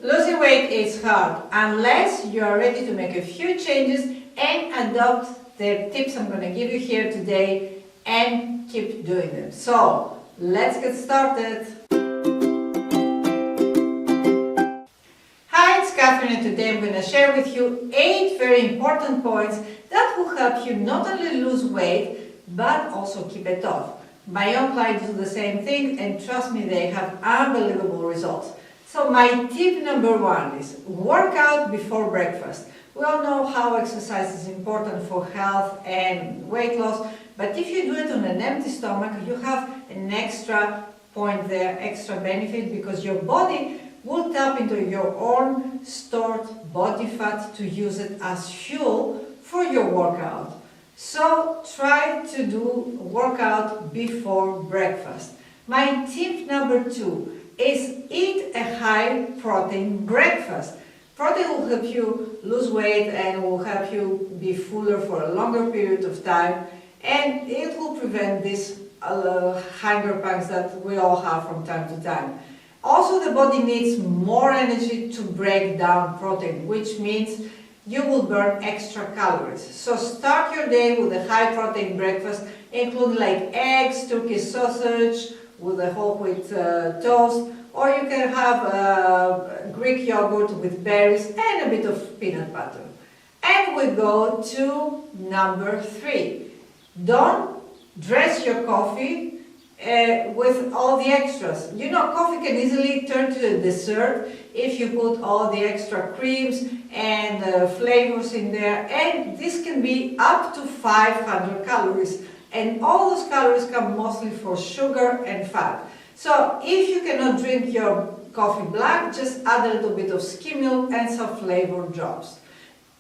Losing weight is hard unless you are ready to make a few changes and adopt the tips I'm going to give you here today and keep doing them. So, let's get started. Hi, it's Catherine, and today I'm going to share with you 8 very important points that will help you not only lose weight but also keep it off. My own clients do the same thing, and trust me, they have unbelievable results. So my tip number 1 is work out before breakfast. We all know how exercise is important for health and weight loss, but if you do it on an empty stomach, you have an extra point there, extra benefit, because your body will tap into your own stored body fat to use it as fuel for your workout. So try to do workout before breakfast. My tip number 2 is eat a high protein breakfast. Protein will help you lose weight and will help you be fuller for a longer period of time, and it will prevent these hunger pangs that we all have from time to time. Also, the body needs more energy to break down protein, which means you will burn extra calories. So start your day with a high protein breakfast, including like eggs, Turkish sausage, with a whole wheat toast, or you can have Greek yogurt with berries and a bit of peanut butter. And we go to number 3. Don't dress your coffee with all the extras. You know, coffee can easily turn to a dessert if you put all the extra creams and flavors in there, and this can be up to 500 calories. And all those calories come mostly from sugar and fat. So if you cannot drink your coffee black, just add a little bit of skim milk and some flavor drops.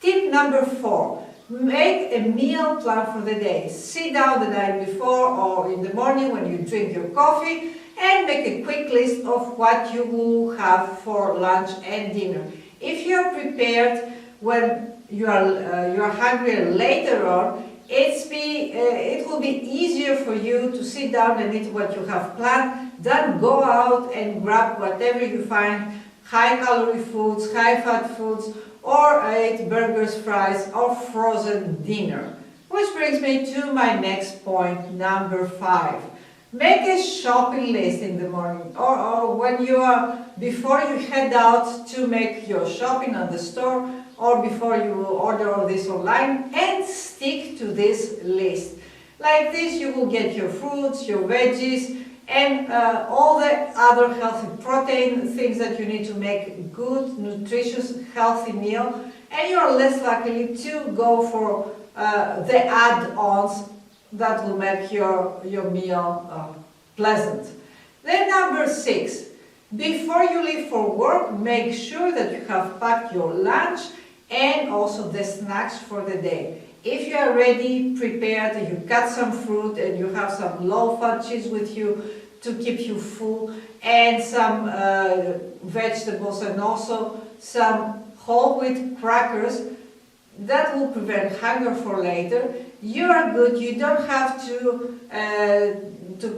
Tip number 4, make a meal plan for the day. Sit down the night before or in the morning when you drink your coffee and make a quick list of what you will have for lunch and dinner. If you are prepared when you are hungry later on, it will be easier for you to sit down and eat what you have planned than go out and grab whatever you find, high-calorie foods, high-fat foods, or eat burgers, fries, or frozen dinner. Which brings me to my next point, number 5. Make a shopping list in the morning, or when before you head out to make your shopping at the store, or before you order all this online, and stick to this list. Like this, you will get your fruits, your veggies, and all the other healthy protein things that you need to make good, nutritious, healthy meal, and you are less likely to go for the add-ons that will make your meal pleasant. Then number 6, before you leave for work, make sure that you have packed your lunch and also the snacks for the day. If you are ready, prepared, and you cut some fruit and you have some low-fat cheese with you to keep you full, and some vegetables and also some whole wheat crackers, that will prevent hunger for later. You are good. You don't have to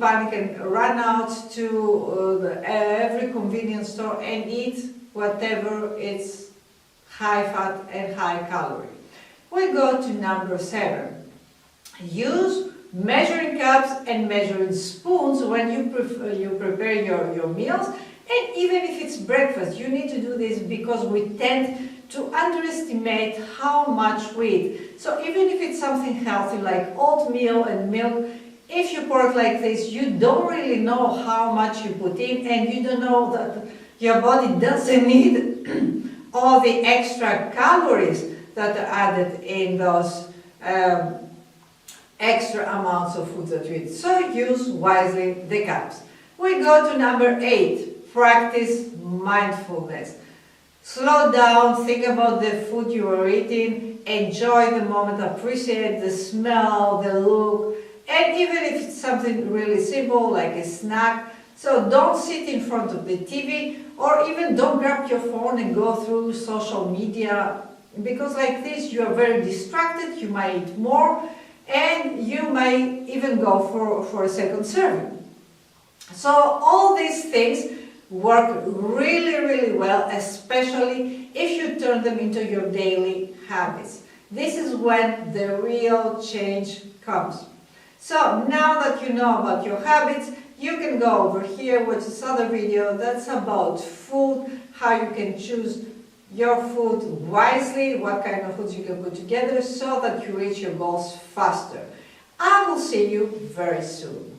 panic and run out to every convenience store and eat whatever is high fat and high calorie. We go to number 7. Use measuring cups and measuring spoons when you prepare your meals, and even if it's breakfast, you need to do this because we tend to underestimate how much we eat. So even if it's something healthy like oatmeal and milk, if you pour it like this, you don't really know how much you put in, and you don't know that your body doesn't need all the extra calories that are added in those extra amounts of food that you eat. So use wisely the cups. We go to number 8, practice mindfulness. Slow down, think about the food you are eating, enjoy the moment, appreciate the smell, the look, and even if it's something really simple like a snack. So don't sit in front of the TV, or even don't grab your phone and go through social media, because like this you are very distracted, you might eat more, and you might even go for a second serving. So all these things work really, really well, especially if you turn them into your daily habits. This is when the real change comes. So now that you know about your habits, you can go over here, watch this other video that's about food, how you can choose your food wisely, what kind of foods you can put together so that you reach your goals faster. I will see you very soon.